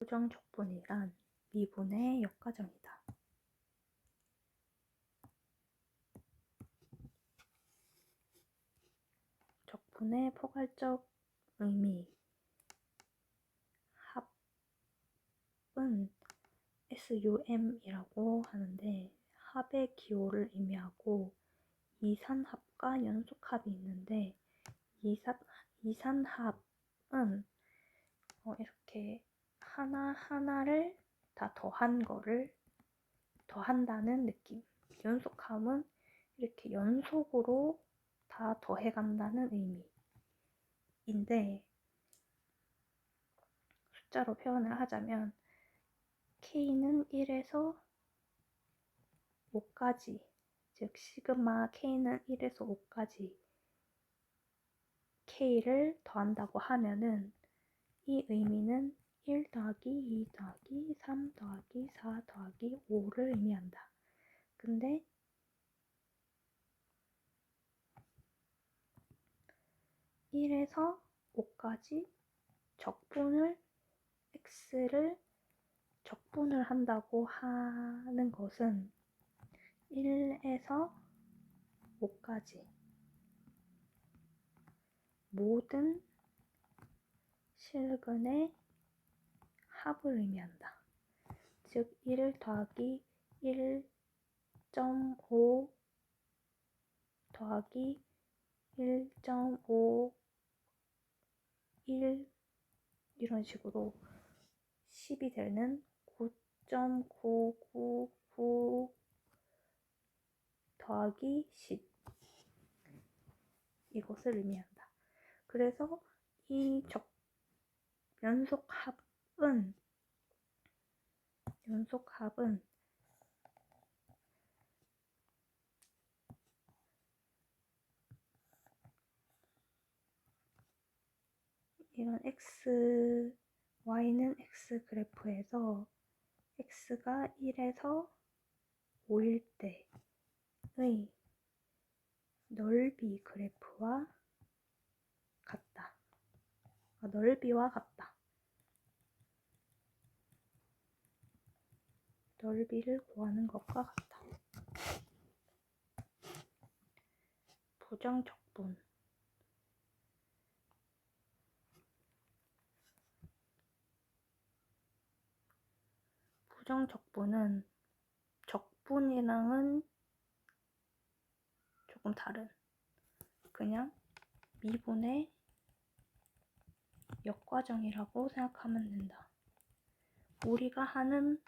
부정적분이란 미분의 역과정이다. 적분의 포괄적 의미 합은 SUM이라고 하는데 합의 기호를 의미하고 이산합과 연속합이 있는데 이산합은 이렇게 하나하나를 다 더한 거를 더한다는 느낌. 연속합은 이렇게 연속으로 다 더해간다는 의미인데 숫자로 표현을 하자면 K는 1에서 5까지 즉 시그마 K는 1에서 5까지 K를 더한다고 하면은 이 의미는 1 더하기 2 더하기 3 더하기 4 더하기 5를 의미한다. 근데 (1에서) (5까지) 적분을 x를 적분을 한다고 하는 것은 1에서 5까지 모든 실근의 합을 의미한다. 즉 1 더하기 1.5 더하기 1.5 1 이런 식으로 10이 되는 9.999 더하기 10 이것을 의미한다. 그래서 이 연속합은 이런 y는 x 그래프에서 x가 1에서 5일 때의 넓이 그래프와 같다. 넓이와 같다. 넓이를 구하는 것과 같다. 부정적분 부정적분은 적분이랑은 조금 다른 그냥 미분의 역과정이라고 생각하면 된다. 우리가 하는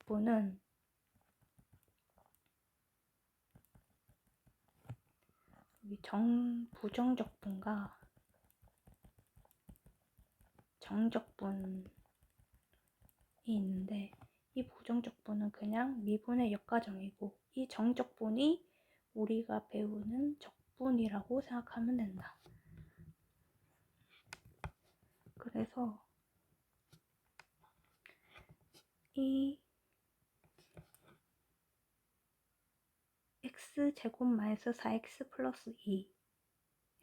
적분은 부정적분과 정적분이 있는데 이 부정적분은 그냥 미분의 역과정이고 이 정적분이 우리가 배우는 적분이라고 생각하면 된다. 그래서 이 x제곱 마이너스 4x 플러스 2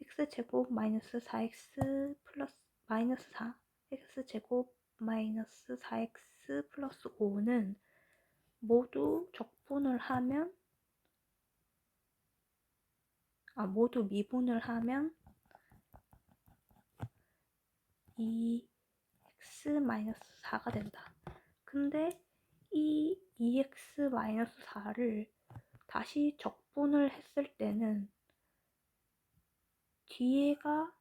x제곱 마이너스 4x 플러스 마이너스 4 x제곱 마이너스 4x 플러스 5는 모두 적분을 하면 모두 미분을 하면 2x-4가 된다. 근데 이 2x-4를 다시 적분을 했을 때는 뒤에가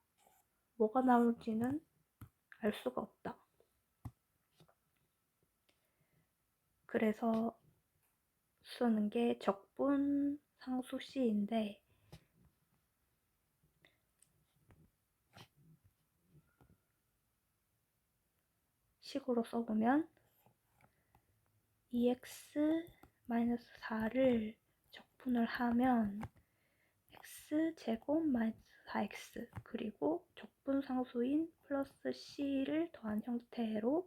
뭐가 나올지는 알 수가 없다. 그래서 쓰는 게 적분 상수 C인데 식으로 써보면 2x-4를 적분을 하면 x제곱 마이너스 4x 그리고 적분 상수인 플러스 c를 더한 형태로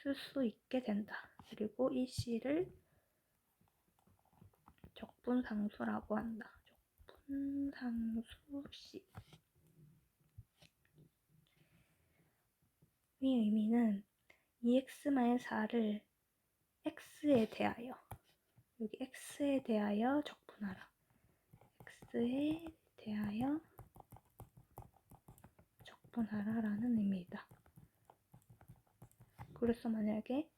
쓸 수 있게 된다. 그리고 이 c를 적분 상수라고 한다. 적분 적분상수 C. 이 의미는 2x-4를 x에 대하여, 여기 x에 대하여 적분하라. x에 대하여 적분하라 라는 의미이다. 그래서 만약에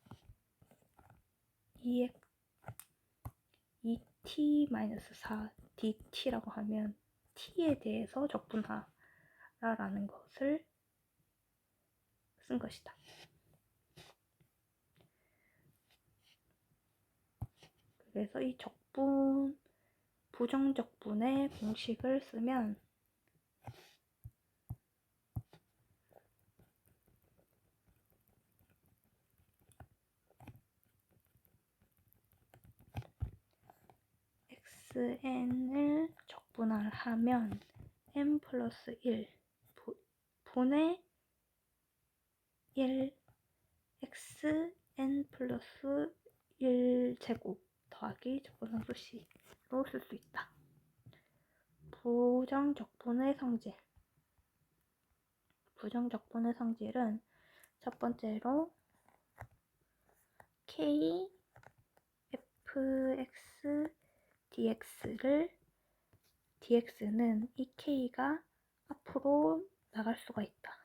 2t-4 dt라고 하면 t에 대해서 적분하라 라는 것을 쓴 것이다. 그래서 이 적분, 부정적분의 공식을 쓰면 xn을 적분하면 n 플러스 1 분의 1 xn 플러스 1제곱 더하기 적분상수 C로 쓸 수 있다. 부정적분의 성질. 부정적분의 성질은 첫 번째로 k fx dx는 이 k가 앞으로 나갈 수가 있다.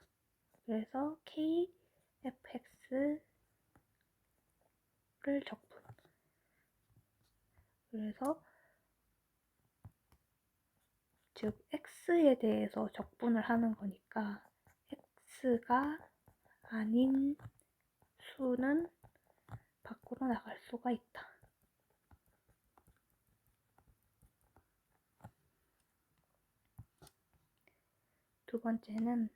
그래서 k fx를 적분. 그래서 즉 x에 대해서 적분을 하는 거니까 x가 아닌 수는 밖으로 나갈 수가 있다. 두 번째는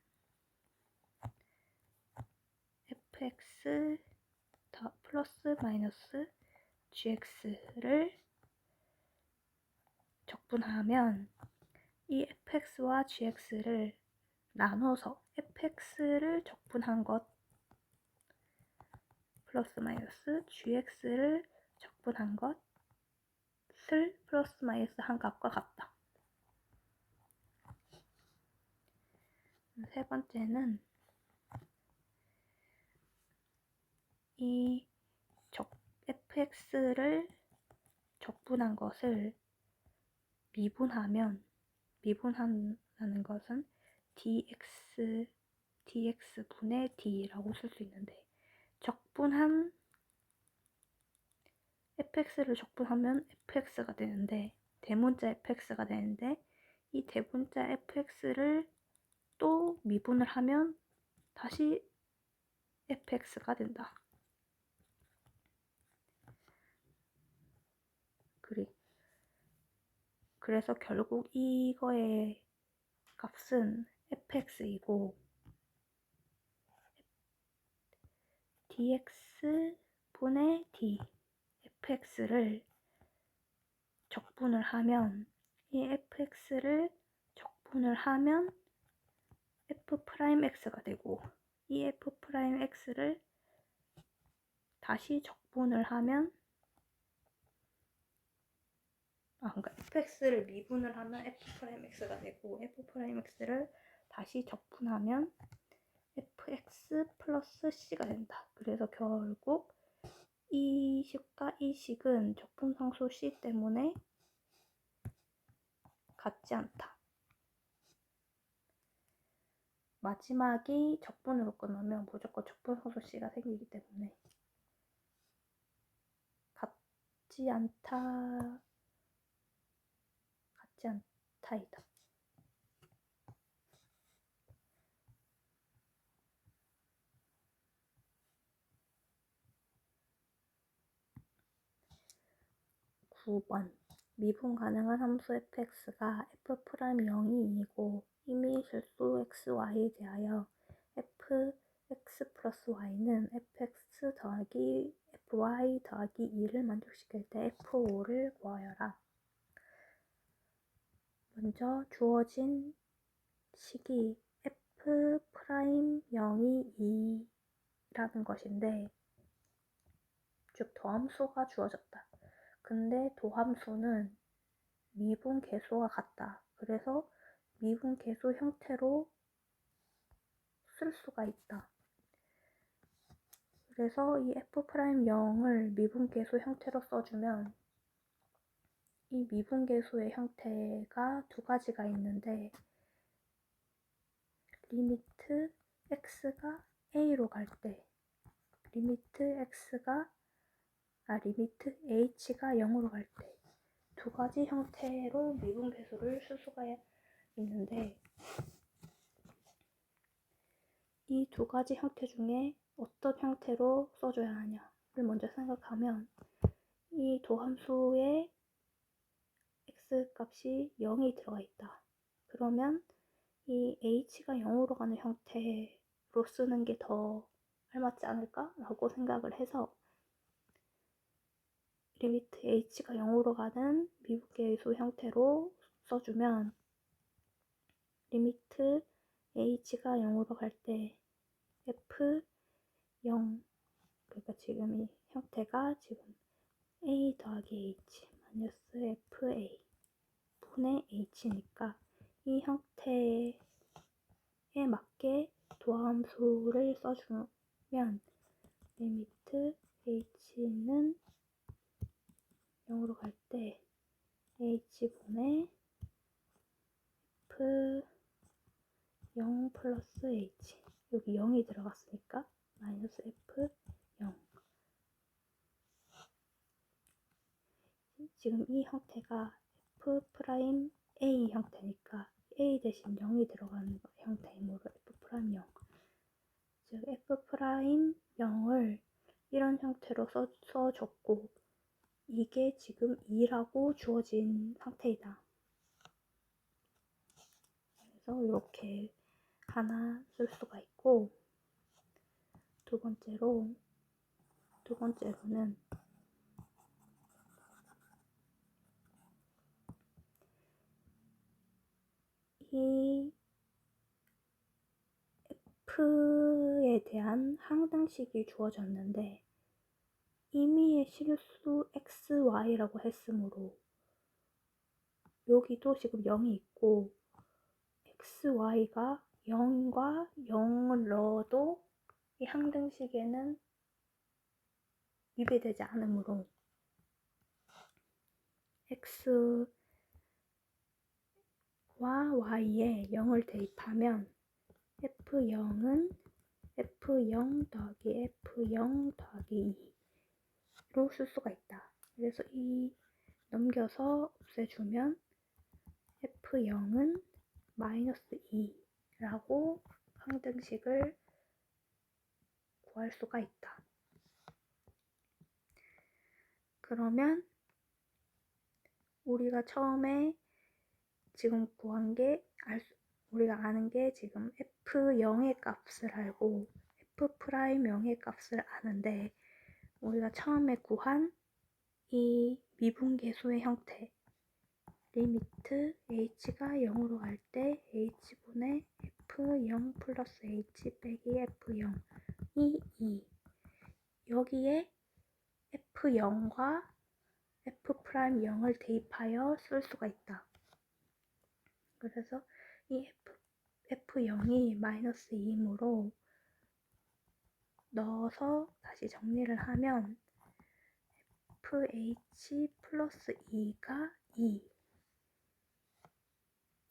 fx 플러스 마이너스 gx를 적분하면 이 fx와 gx를 나눠서 fx를 적분한 것 플러스 마이너스 gx를 적분한 것을 플러스 마이너스 한 값과 같다. 세 번째는 이 fx를 적분한 것을 미분하면, 미분한다는 것은 dx분의 d라고 쓸 수 있는데, 적분한 fx를 적분하면 fx가 되는데, 대문자 fx가 되는데, 이 대문자 fx를 또 미분을 하면 다시 fx가 된다. 그래서 결국 이거의 값은 fx이고 dx분의 d fx를 적분을 하면 이 fx를 적분을 하면 f'x가 되고 이 f'x를 다시 적분을 하면 그러니까 fx를 미분을 하면 f'x가 되고 f'x를 다시 적분하면 fx 플러스 c가 된다. 그래서 결국 이 식과 이 식은 적분상수 c 때문에 같지 않다. 마지막이 적분으로 끝나면 무조건 적분상수 c가 생기기 때문에 같지 않다이다. 9번 미분 가능한 함수 fx가 f'0이 이미 실수 xy에 대하여 fx 플러스 y는 fx 더하기 fy 더하기 2를 만족시킬 때 f5를 구하여라. 먼저 주어진 식이 f'0이 2라는 것인데, 즉 도함수가 주어졌다. 근데 도함수는 미분계수와 같다. 그래서 미분계수 형태로 쓸 수가 있다. 그래서 이 F'0을 미분계수 형태로 써주면 이 미분계수의 형태가 두 가지가 있는데 리미트 x가 a로 갈 때 리미트 h가 0으로 갈 때 두 가지 형태로 미분계수를 쓸 수가 있는데 이 두 가지 형태 중에 어떤 형태로 써줘야 하냐를 먼저 생각하면 이 도함수에 x 값이 0이 들어가 있다. 그러면 이 h가 0으로 가는 형태로 쓰는 게 더 알맞지 않을까? 라고 생각을 해서 리미트 h가 0으로 가는 미분계수 형태로 써주면 리미트 h가 0으로 갈 때 f0 그러니까 지금 이 형태가 지금 a 더하기 h 마이너스 fa 분의 h니까 이 형태에 맞게 도함수를 써주면 리미트 h는 0으로 갈 때 h분의 f0 플러스 h 여기 0이 들어갔으니까 마이너스 f0 지금 이 형태가 F'A 형태니까 A 대신 0이 들어가는 형태이므로 F'0 즉 F'0을 이런 형태로 써줬고 이게 지금 2라고 주어진 상태이다. 그래서 이렇게 하나 쓸 수가 있고 두 번째로는 이 F에 대한 항등식이 주어졌는데 임의의 실수 xy라고 했으므로 여기도 지금 0이 있고 xy가 0과 0을 넣어도 이 항등식에는 위배되지 않으므로 x와 y에 0을 대입하면 f0은 f0 더하기 f0 더하기 2로 쓸 수가 있다. 그래서 이 넘겨서 없애주면 f0은 마이너스 2라고 항등식을 구할 수가 있다. 그러면 우리가 처음에 지금 구한 게 우리가 아는 게 지금 f0의 값을 알고 f'0의 값을 아는데 우리가 처음에 구한 이 미분계수의 형태 리미트 h가 0으로 갈 때 h분의 f0 플러스 h 빼기 f0 이 2 여기에 f0과 f'0을 대입하여 쓸 수가 있다. 그래서 이 f0이 마이너스 2이므로 넣어서 다시 정리를 하면 fh 플러스 2가 2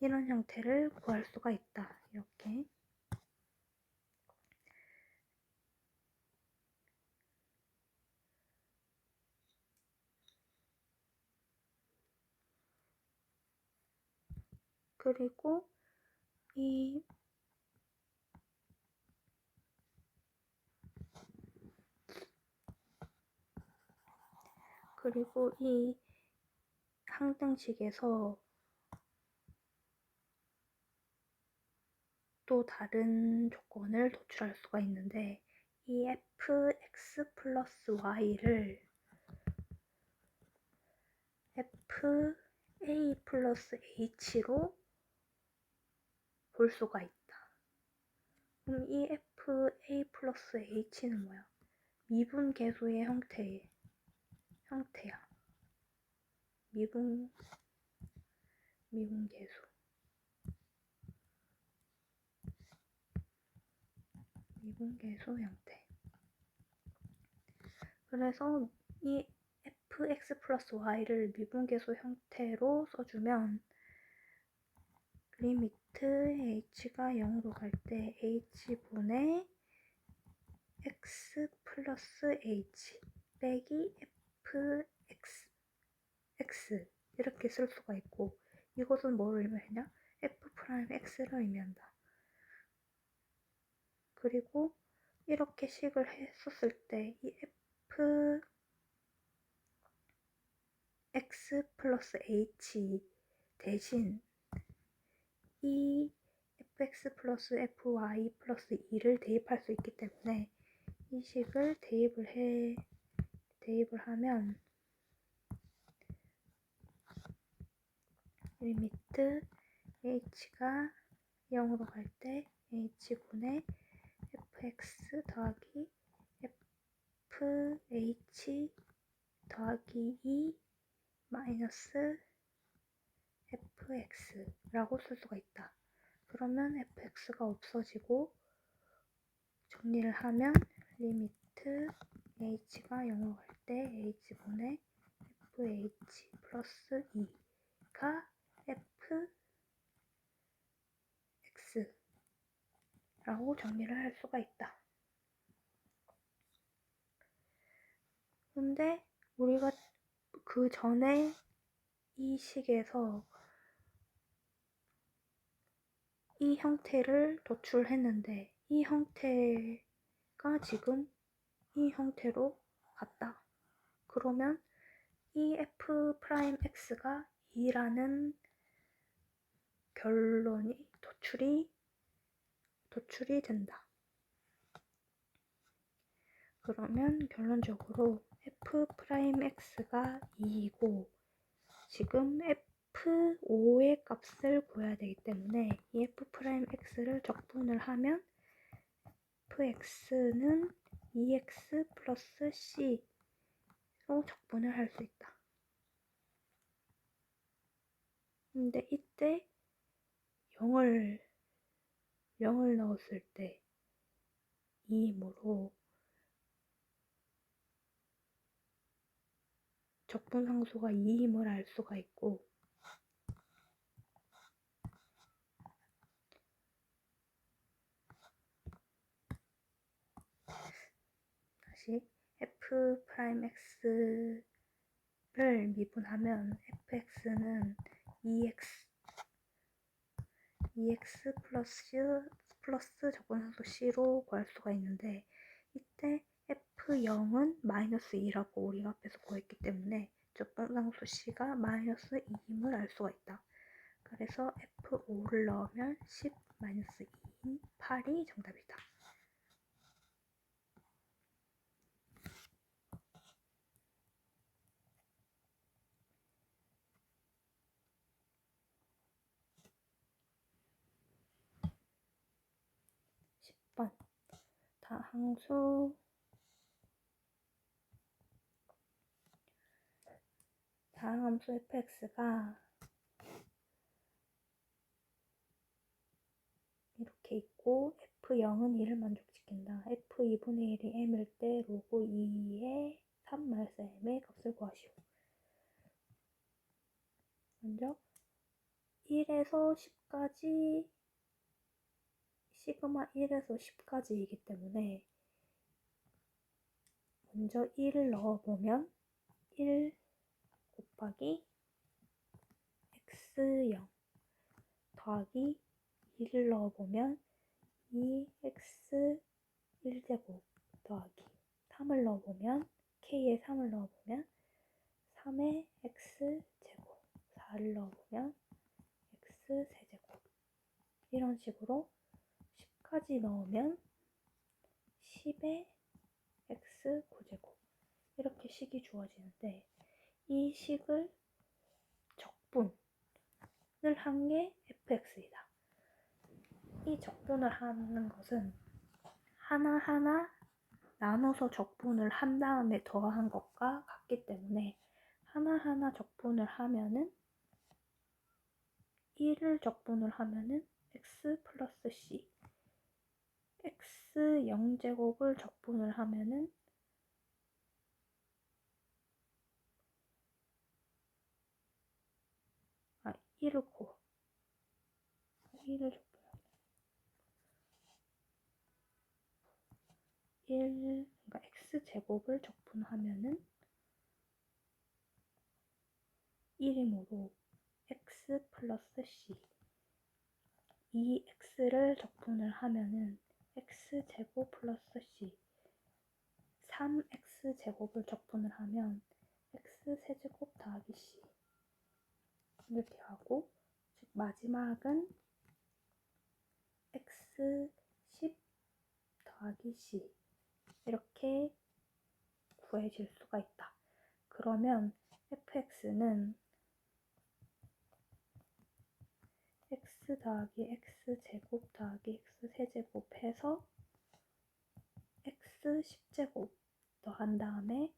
이런 형태를 구할 수가 있다. 이렇게 그리고 이 항등식에서 또 다른 조건을 도출할 수가 있는데 이 fx 플러스 y를 fa 플러스 h로 볼 수가 있다. 그럼 이 fa 플러스 h는 뭐야? 미분계수의 형태야. 미분계수 형태. 그래서 이 fx 플러스 y를 미분계수 형태로 써주면 리미트 h가 0으로 갈 때 h분의 x 플러스 h 빼기 fx 이렇게 쓸 수가 있고, 이것은 뭐를 의미하냐? f 프라임 x를 의미한다. 그리고 이렇게 식을 했었을 때 이 fx 플러스 h 대신 이 fx 플러스 fy 플러스 2를 대입할 수 있기 때문에 이 식을 대입을 하면 리미트 h가 0으로 갈 때 h분의 fx 더하기 fh 더하기 2 마이너스 fx라고 쓸 수가 있다. 그러면 fx가 없어지고 정리를 하면 리미트 h가 0으로 갈 때 h분의 fh 플러스 2가 fx라고 정리를 할 수가 있다. 근데 우리가 그 전에 이 식에서 이 형태를 도출했는데 이 형태가 지금 이 형태로 갔다. 그러면 이 f 프라임 x가 2라는 결론이 도출이 된다. 그러면 결론적으로 f 프라임 x가 2이고 지금 f5의 값을 구해야 되기 때문에 이 f 프라임 x를 적분을 하면 fx는 2x 플러스 c로 적분을 할 수 있다. 근데 이때 0을 넣었을 때 2이므로 적분상수가 2임을 알 수가 있고, 다시 f 프라임 x를 미분하면 fx는 2x 플러스 적분상수 c로 구할 수가 있는데, 이때 f0은 마이너스 2라고 우리가 앞에서 구했기 때문에 적분상수 c가 마이너스 2임을 알 수가 있다. 그래서 f5를 넣으면 10 마이너스 2인 8이 정답이다. 다항함수 fx가 이렇게 있고 f0은 2를 만족시킨다. f2분의 1이 m일 때 로그 2의 3 마이너스 m의 값을 구하시오. 먼저 1에서 10까지 시그마 1에서 10까지이기 때문에 먼저 1을 넣어보면 1 곱하기 x0 더하기 2를 넣어보면 2x 1제곱 더하기 3을 넣어보면 k에 3을 넣어보면 3의 x제곱 4를 넣어보면 x 세제곱 이런 식으로 10까지 넣으면 10의 x 9제곱 이렇게 식이 주어지는데 이 식을 적분을 한 게 fx이다. 이 적분을 하는 것은 하나하나 나눠서 적분을 한 다음에 더한 것과 같기 때문에 하나하나 적분을 하면은 1을 적분을 하면은 x 플러스 c, x 0제곱을 적분을 하면은 1을 1을 적분하면 그러니까 x제곱을 적분하면은 1이므로 x 플러스 c, 이 x를 적분을 하면은 x제곱 플러스 c, 3x제곱을 적분을 하면 x세제곱 더하기 c, 이렇게 하고, 즉 마지막은 x10 더하기 c, 이렇게 구해질 수가 있다. 그러면 fx는 x 더하기 x제곱 더하기 x세제곱 해서 x10제곱 더한 다음에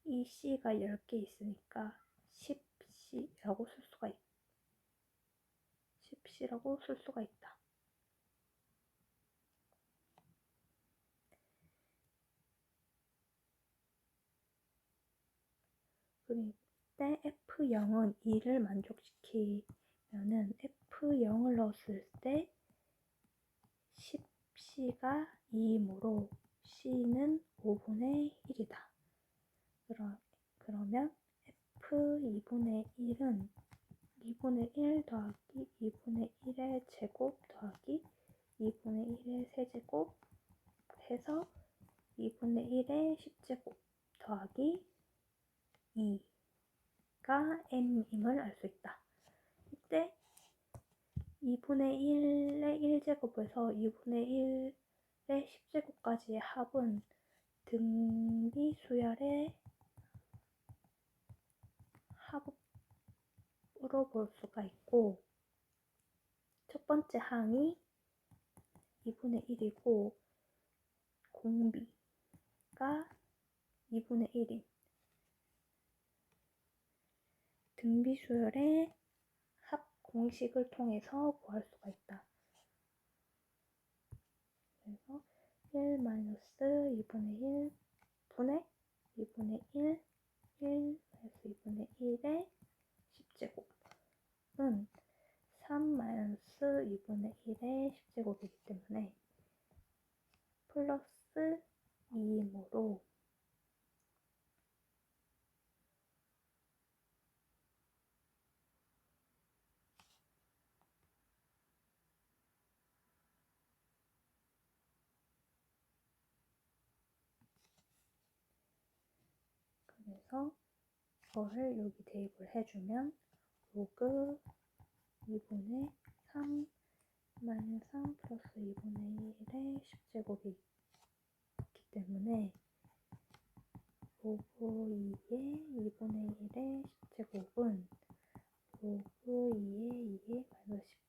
이 c가 10개 있으니까 10c라고 쓸 수가 10c라고 쓸 수가 있다. 그리고 이때 f0은 2를 만족시키면은 f0을 넣었을 때 10c가 2이므로 c는 5분의 1이다. 그러면 f2분의 1은 2분의 1 더하기 2분의 1의 제곱 더하기 2분의 1의 세제곱 해서 2분의 1의 10제곱 더하기 2가 n임을 알 수 있다. 이때 2분의 1의 1제곱에서 2분의 1의 10제곱까지의 합은 등비 수열의 합으로 볼 수가 있고, 첫 번째 항이 2분의 1이고 공비가 2분의 1인 등비수열의 합 공식을 통해서 구할 수가 있다. 그래서 1-2분의 1 분의 2분의 1, 1-2분의 1의 10제곱은 3-2분의 1의 10제곱이기 때문에 플러스 2이므로 그래서 이거를 여기 대입을 해주면 로그 2분의 3 마이너스 3 플러스 2분의 1의 10제곱이 있기 때문에 로그 2의 2분의 1의 10제곱은 로그 2의 2의 마이너스